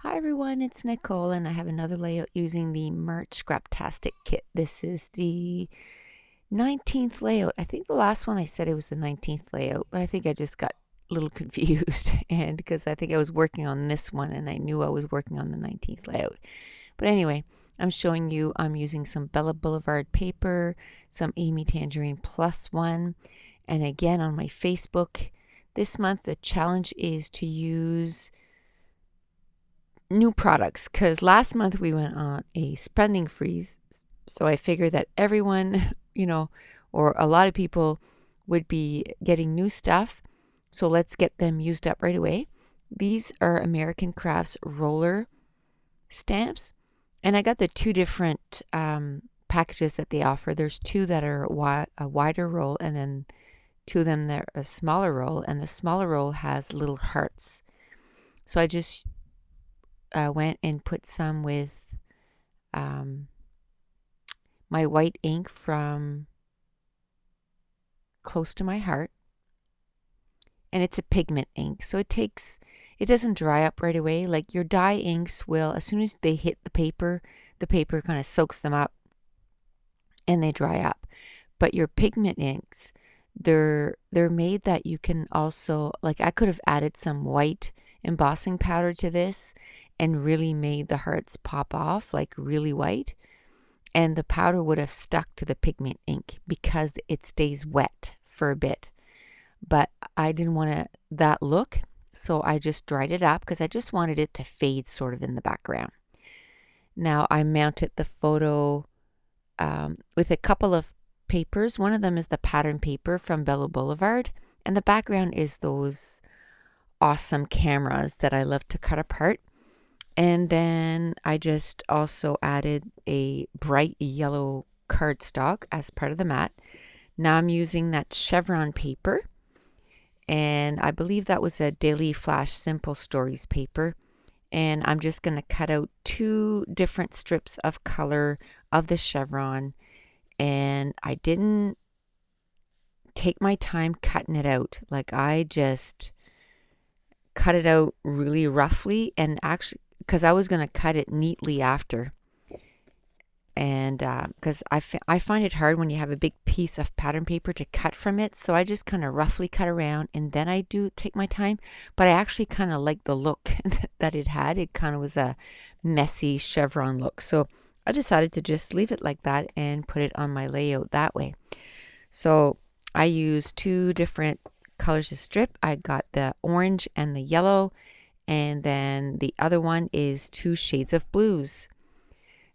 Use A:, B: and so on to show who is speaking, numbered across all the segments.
A: Hi everyone, it's Nicole and I have another layout using the Merch Scraptastic kit. This is the 19th layout. I think the last one I said it was the 19th layout, but I think I just got a little confused and because I think I was working on this one and I knew I was working on the 19th layout. But anyway, I'm showing you I'm using some Bella Boulevard paper, some Amy Tangerine Plus One, and again on my Facebook. This month the challenge is to use new products because last month we went on a spending freeze. So I figured that everyone, or a lot of people would be getting new stuff. So let's get them used up right away. These are American Crafts roller stamps. And I got the two different packages that they offer. There's two that are a wider roll, and then two of them that are a smaller roll. And the smaller roll has little hearts. So I just went and put some with my white ink from Close to My Heart. And it's a pigment ink, so it doesn't dry up right away. Like your dye inks will, as soon as they hit the paper kind of soaks them up and they dry up. But your pigment inks, they're made that you can also, like I could have added some white embossing powder to this and really made the hearts pop off like really white, and the powder would have stuck to the pigment ink because it stays wet for a bit. But I didn't want that look, so I just dried it up because I just wanted it to fade sort of in the background. Now I mounted the photo with a couple of papers. One of them is the pattern paper from Bella Boulevard, and the background is those awesome cameras that I love to cut apart. And then I just also added a bright yellow cardstock as part of the mat. Now I'm using that chevron paper, and I believe that was a Daily Flash Simple Stories paper. And I'm just going to cut out two different strips of color of the chevron, and I didn't take my time cutting it out. Like I just cut it out really roughly, and actually because I was going to cut it neatly after. And because I find it hard when you have a big piece of pattern paper to cut from it, so I just kind of roughly cut around and then I do take my time. But I actually kind of like the look that it had. It kind of was a messy chevron look, so I decided to just leave it like that and put it on my layout that way. So I used two different colors to strip. I got the orange and the yellow, and then the other one is two shades of blues.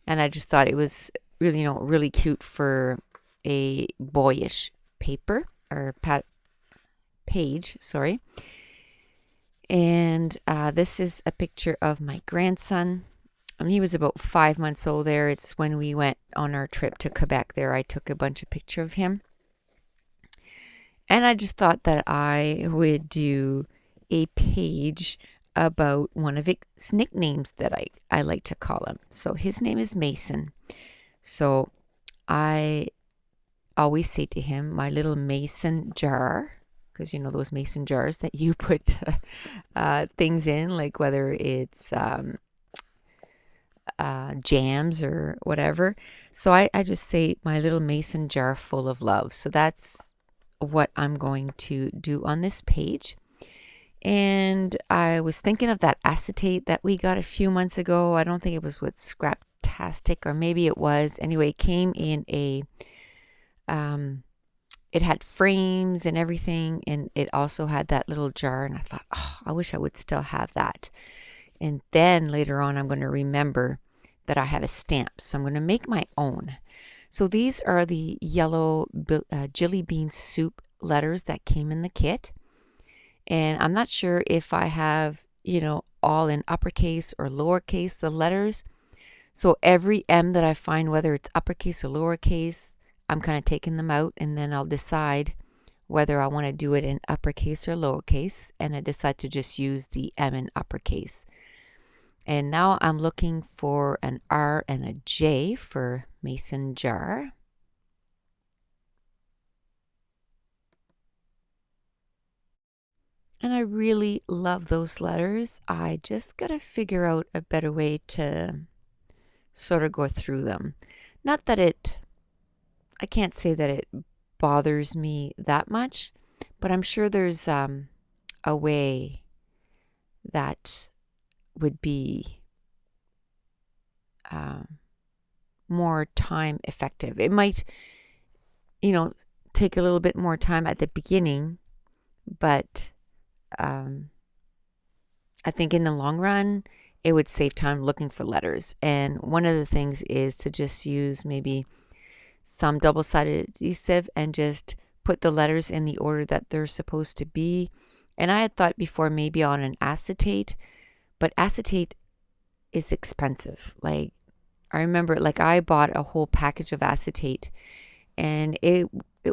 A: And I just thought it was really, really cute for a boyish paper or page, sorry. And this is a picture of my grandson. He was about 5 months old there. It's when we went on our trip to Quebec there. I took a bunch of pictures of him. And I just thought that I would do a page about one of his nicknames that I like to call him. So his name is Mason. So I always say to him, my little mason jar, because you know those mason jars that you put things in, like whether it's jams or whatever. So I just say my little mason jar full of love. So that's what I'm going to do on this page. And I was thinking of that acetate that we got a few months ago. I don't think it was with Scraptastic, or maybe it was. Anyway, it came in it had frames and everything, and it also had that little jar. And I thought, oh, I wish I would still have that. And then later on, I'm going to remember that I have a stamp. So I'm going to make my own. So these are the yellow jelly bean soup letters that came in the kit. And I'm not sure if I have, all in uppercase or lowercase, the letters. So every M that I find, whether it's uppercase or lowercase, I'm kind of taking them out, and then I'll decide whether I want to do it in uppercase or lowercase, and I decide to just use the M in uppercase. And now I'm looking for an R and a J for mason jar. And I really love those letters. I just got to figure out a better way to sort of go through them. Not that I can't say that it bothers me that much, but I'm sure there's a way that would be um, more time effective. It might, take a little bit more time at the beginning, but um, I think in the long run, it would save time looking for letters. And one of the things is to just use maybe some double-sided adhesive and just put the letters in the order that they're supposed to be. And I had thought before maybe on an acetate, but acetate is expensive. Like I remember I bought a whole package of acetate and it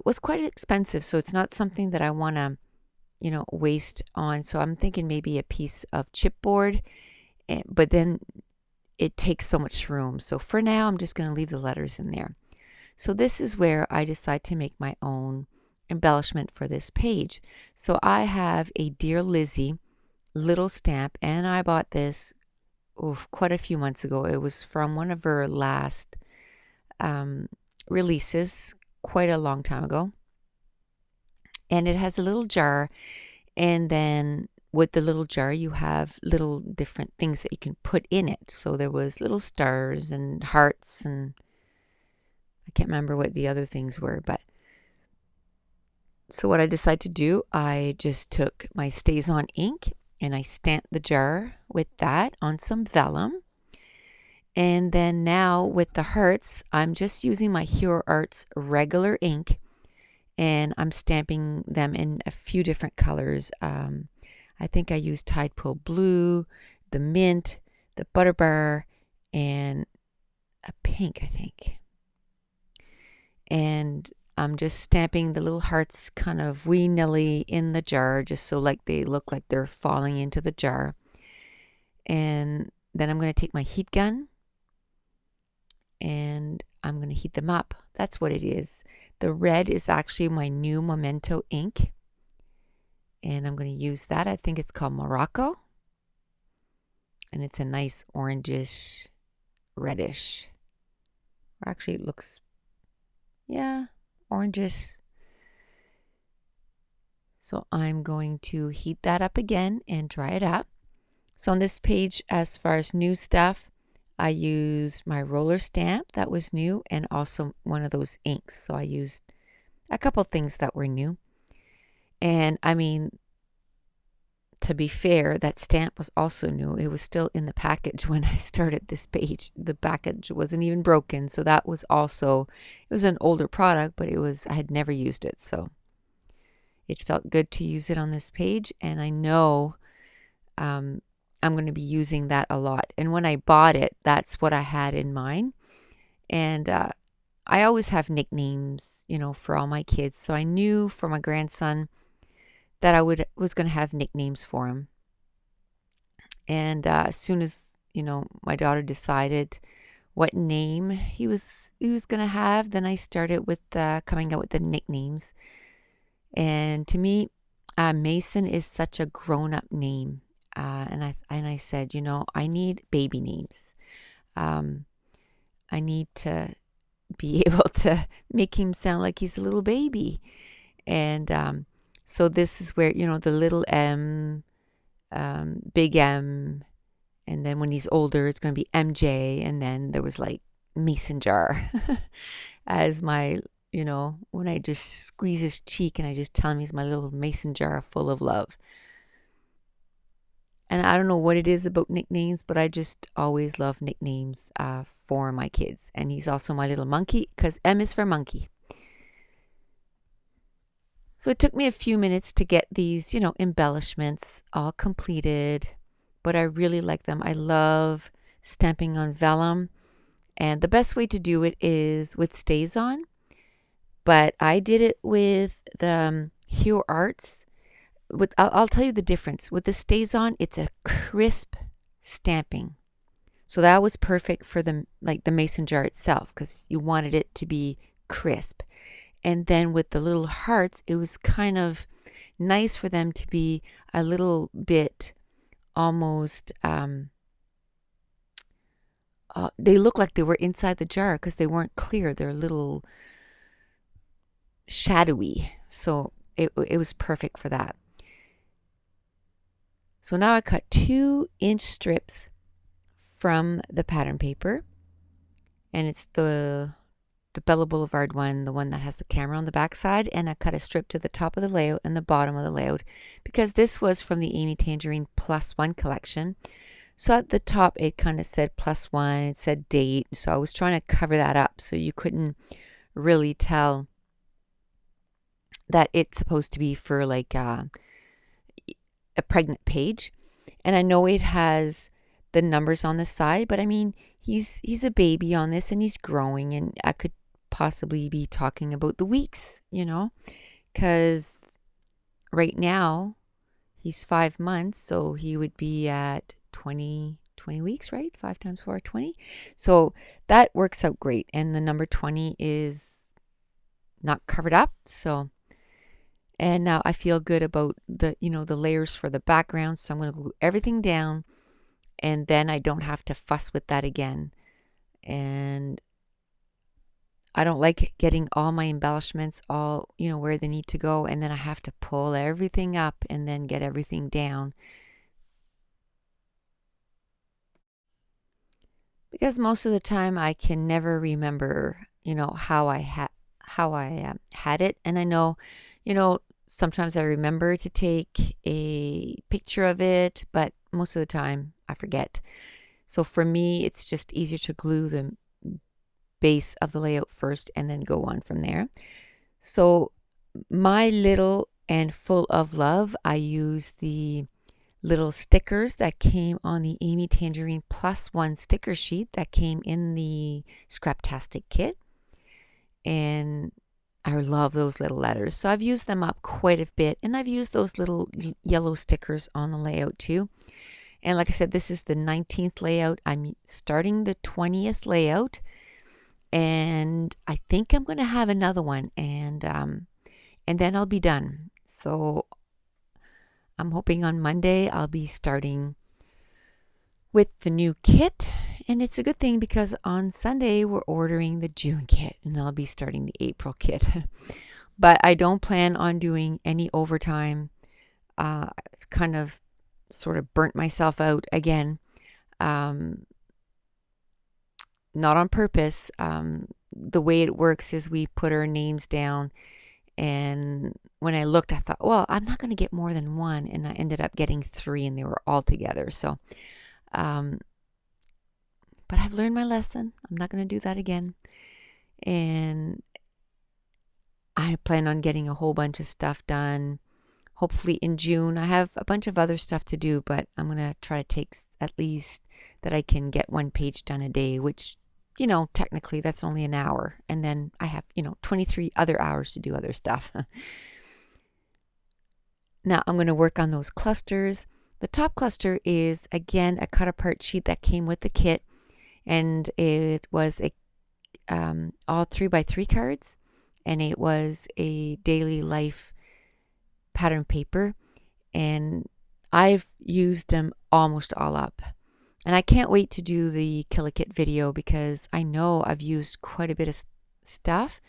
A: was quite expensive, so it's not something that I want to waste on. So I'm thinking maybe a piece of chipboard, but then it takes so much room. So for now, I'm just going to leave the letters in there. So this is where I decide to make my own embellishment for this page. So I have a Dear Lizzie little stamp, and I bought this quite a few months ago. It was from one of her last releases, quite a long time ago. And it has a little jar, and then with the little jar you have little different things that you can put in it. So there was little stars and hearts, and I can't remember what the other things were, but so what I decided to do, I just took my StazOn ink and I stamped the jar with that on some vellum. And then now with the hearts, I'm just using my Hero Arts regular ink, and I'm stamping them in a few different colors. I think I used Tide Pool Blue, the mint, the butter bar, and a pink, I think. And I'm just stamping the little hearts kind of wee-nilly in the jar, just so they look like they're falling into the jar. And then I'm going to take my heat gun and I'm going to heat them up. That's what it is. The red is actually my new Memento ink, and I'm going to use that. I think it's called Morocco, and it's a nice orangish, reddish. Or actually, it looks, orangish. So I'm going to heat that up again and dry it up. So on this page, as far as new stuff, I used my roller stamp that was new, and also one of those inks. So I used a couple things that were new. And I mean, to be fair, that stamp was also new. It was still in the package when I started this page. The package wasn't even broken. So that was also, it was an older product, but I had never used it. So it felt good to use it on this page. And I know I'm going to be using that a lot. And when I bought it, that's what I had in mind. And I always have nicknames, for all my kids. So I knew for my grandson that I was going to have nicknames for him. And as soon as, my daughter decided what name he was going to have, then I started with coming out with the nicknames. And to me, Mason is such a grown-up name. And I said, I need baby names. I need to be able to make him sound like he's a little baby. And so this is where, the little M, big M, and then when he's older, it's going to be MJ. And then there was Mason Jar as my, when I just squeeze his cheek and I just tell him he's my little Mason jar full of love. And I don't know what it is about nicknames, but I just always love nicknames for my kids. And he's also my little monkey, because M is for monkey. So it took me a few minutes to get these, embellishments all completed, but I really like them. I love stamping on vellum. And the best way to do it is with StazOn, but I did it with the Hero Arts. I'll tell you the difference. With the StazOn, it's a crisp stamping. So that was perfect for the mason jar itself, because you wanted it to be crisp. And then with the little hearts, it was kind of nice for them to be a little bit almost, they look like they were inside the jar because they weren't clear. They're a little shadowy. So it was perfect for that. So now I cut 2-inch strips from the pattern paper, and it's the Bella Boulevard one, the one that has the camera on the back side, and I cut a strip to the top of the layout and the bottom of the layout because this was from the Amy Tangerine +1 collection. So at the top it kind of said +1, it said date, so I was trying to cover that up so you couldn't really tell that it's supposed to be for like a pregnant page. And I know it has the numbers on the side, but I mean, he's a baby on this and he's growing, and I could possibly be talking about the weeks, because right now he's 5 months, so he would be at 20 weeks, right? 5 times 4, 20. So that works out great, and the number 20 is not covered up. So, and now I feel good about the the layers for the background, so I'm going to glue everything down, and then I don't have to fuss with that again. And I don't like getting all my embellishments all, where they need to go, and then I have to pull everything up and then get everything down. Because most of the time I can never remember, how I had it. And I know, sometimes I remember to take a picture of it, but most of the time I forget. So for me, it's just easier to glue the base of the layout first and then go on from there. So my little and full of love, I use the little stickers that came on the Amy Tangerine +1 sticker sheet that came in the Scraptastic kit. And I love those little letters. So I've used them up quite a bit, and I've used those little yellow stickers on the layout too. And like I said, this is the 19th layout. I'm starting the 20th layout, and I think I'm going to have another one, and then I'll be done. So I'm hoping on Monday I'll be starting with the new kit, and it's a good thing because on Sunday we're ordering the June kit, and I'll be starting the April kit. But I don't plan on doing any overtime. I've kind of sort of burnt myself out again. Not on purpose. The way it works is we put our names down, and when I looked, I thought, well, I'm not going to get more than one, and I ended up getting 3, and they were all together. So, but I've learned my lesson. I'm not going to do that again, and I plan on getting a whole bunch of stuff done. Hopefully in June. I have a bunch of other stuff to do, but I'm going to try to take at least that I can get 1 page done a day, which, technically that's only an hour. And then I have, 23 other hours to do other stuff. Now I'm going to work on those clusters. The top cluster is, again, a cut apart sheet that came with the kit. And it was all 3x3 cards. And it was a daily life pattern paper, and I've used them almost all up, and I can't wait to do the Killer Kit video because I know I've used quite a bit of stuff,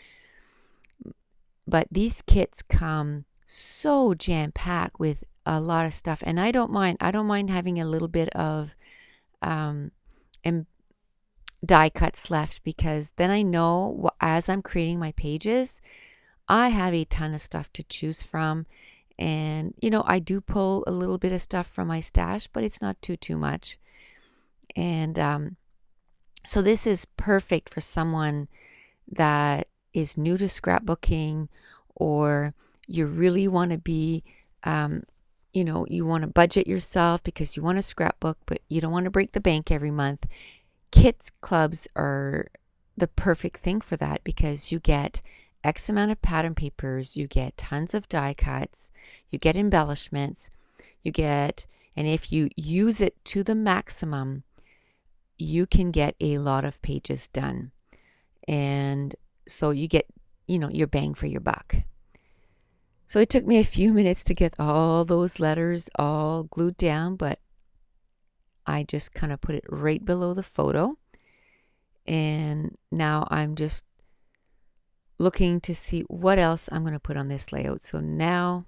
A: but these kits come so jam-packed with a lot of stuff, and I don't mind having a little bit of die cuts left, because then I know as I'm creating my pages I have a ton of stuff to choose from. And, I do pull a little bit of stuff from my stash, but it's not too much. And so this is perfect for someone that is new to scrapbooking, or you really want to be, you want to budget yourself because you want to scrapbook, but you don't want to break the bank every month. Kits clubs are the perfect thing for that because you get X amount of pattern papers, you get tons of die cuts, you get embellishments, and if you use it to the maximum, you can get a lot of pages done. And so you get, your bang for your buck. So it took me a few minutes to get all those letters all glued down, but I just kind of put it right below the photo. And now I'm just looking to see what else I'm going to put on this layout. So now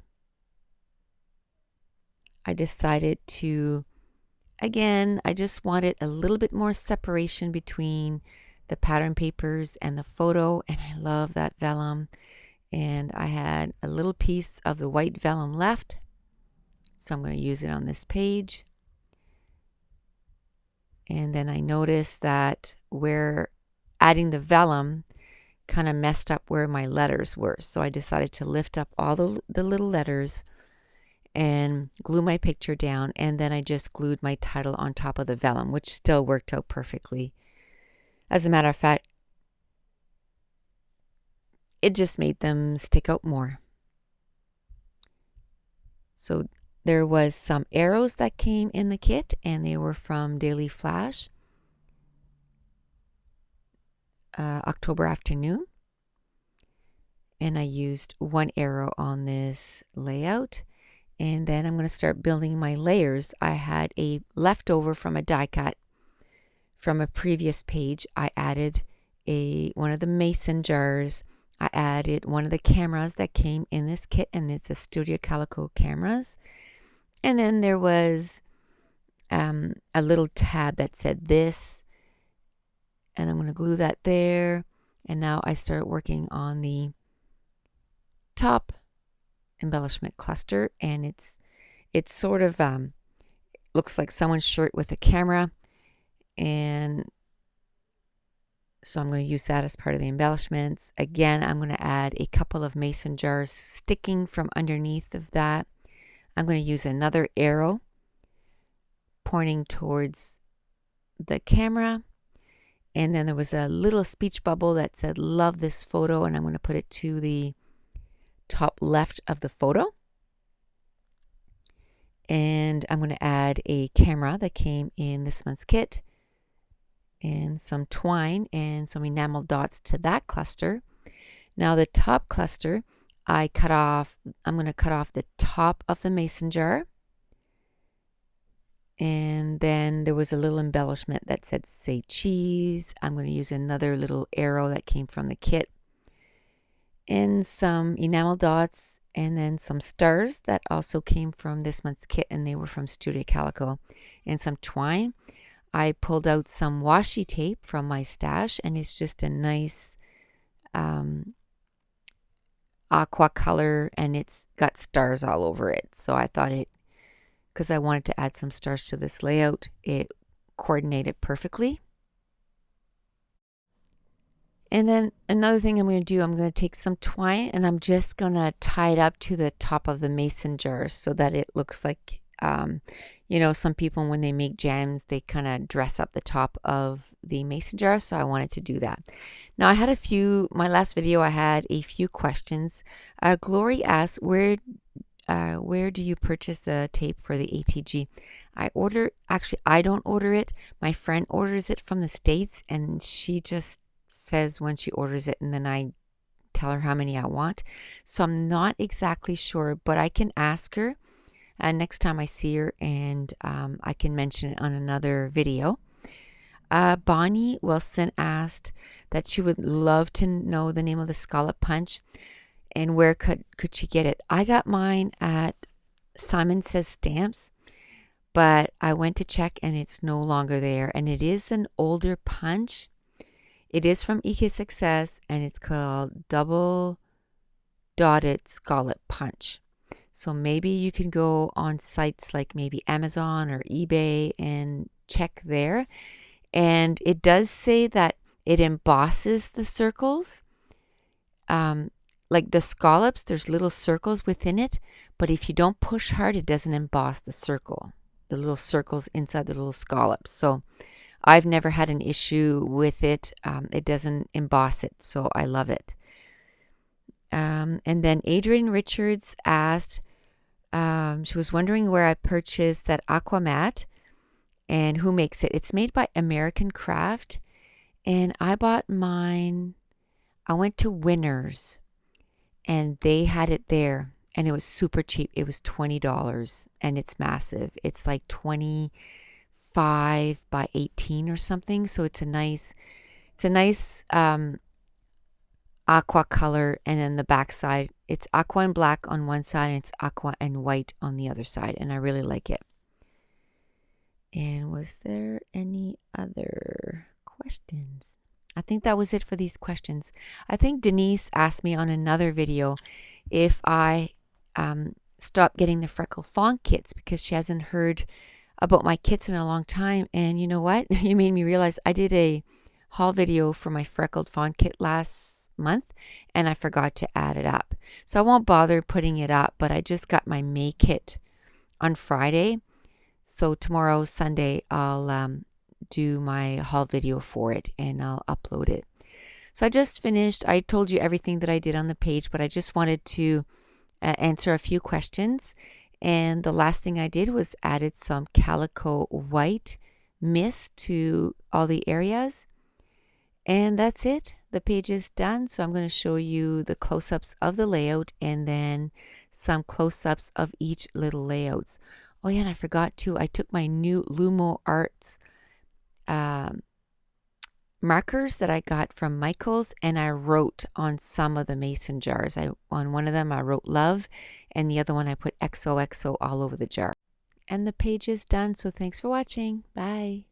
A: I decided to, again, I just wanted a little bit more separation between the pattern papers and the photo, and I love that vellum. And I had a little piece of the white vellum left, so I'm going to use it on this page. And then I noticed that where adding the vellum kind of messed up where my letters were. So I decided to lift up all the little letters and glue my picture down. And then I just glued my title on top of the vellum, which still worked out perfectly. As a matter of fact, it just made them stick out more. So there was some arrows that came in the kit, and they were from Daily Flash, October Afternoon. And I used one arrow on this layout. And then I'm going to start building my layers. I had a leftover from a die cut from a previous page. I added one of the mason jars. I added one of the cameras that came in this kit, and it's the Studio Calico cameras. And then there was a little tab that said this, and I'm going to glue that there. And now I start working on the top embellishment cluster, and it's sort of looks like someone's shirt with a camera, and so I'm going to use that as part of the embellishments. Again, I'm going to add a couple of mason jars sticking from underneath of that. I'm going to use another arrow pointing towards the camera, and then there was a little speech bubble that said love this photo, and I'm going to put it to the top left of the photo. And I'm going to add a camera that came in this month's kit, and some twine and some enamel dots to that cluster. Now the top cluster, I'm going to cut off the top of the mason jar. And then there was a little embellishment that said say cheese. I'm going to use another little arrow that came from the kit, and some enamel dots, and then some stars that also came from this month's kit, and they were from Studio Calico, and some twine. I pulled out some washi tape from my stash, and it's just a nice aqua color, and it's got stars all over it. So I thought because I wanted to add some stars to this layout, it coordinated perfectly. And then another thing I'm going to do, I'm going to take some twine, and I'm just going to tie it up to the top of the mason jar so that it looks like, some people when they make jams, they kind of dress up the top of the mason jar. So I wanted to do that. Now I had my last video, I had a few questions. Glory asked, where do you purchase the tape for the ATG? I don't order it. My friend orders it from the States, and she just says when she orders it, and then I tell her how many I want. So I'm not exactly sure, but I can ask her next time I see her, and I can mention it on another video. Bonnie Wilson asked that she would love to know the name of the scallop punch, and where could she get it. I got mine at Simon Says Stamps, but I went to check, and it's no longer there, and it is an older punch. It is from EK Success, and it's called Double Dotted Scallop Punch. So maybe you can go on sites like maybe Amazon or eBay and check there. And it does say that it embosses the circles. Like the scallops, there's little circles within it, but if you don't push hard, it doesn't emboss the little circles inside the little scallops. So I've never had an issue with it. It doesn't emboss it, so I love it. And then Adrienne Richards asked, she was wondering where I purchased that aqua mat and who makes it. It's made by American Craft, and I bought mine. I went to Winners, and they had it there. and it was super cheap. It was $20 and it's massive. It's like 25 by 18 or something. So it's a nice aqua color, and then the back side, it's aqua and black on one side and it's aqua and white on the other side, and I really like it. And was there any other questions? I think that was it for these questions. I think Denise asked me on another video if I stopped getting the freckle font kits because she hasn't heard about my kits in a long time. And you know what? You made me realize I did a haul video for my freckled font kit last month and I forgot to add it up. So I won't bother putting it up, but I just got my May kit on Friday. So tomorrow, Sunday, I'll do my haul video for it and I'll upload it. So I just finished. I told you everything that I did on the page, but I just wanted to answer a few questions. And the last thing I did was added some calico white mist to all the areas. And that's it. The page is done. So I'm going to show you the close-ups of the layout and then some close-ups of each little layouts. Oh yeah, and I forgot to, I took my new Lumo Arts markers that I got from Michael's and I wrote on some of the mason jars. On one of them I wrote love and the other one I put XOXO all over the jar. And the page is done, so thanks for watching. Bye.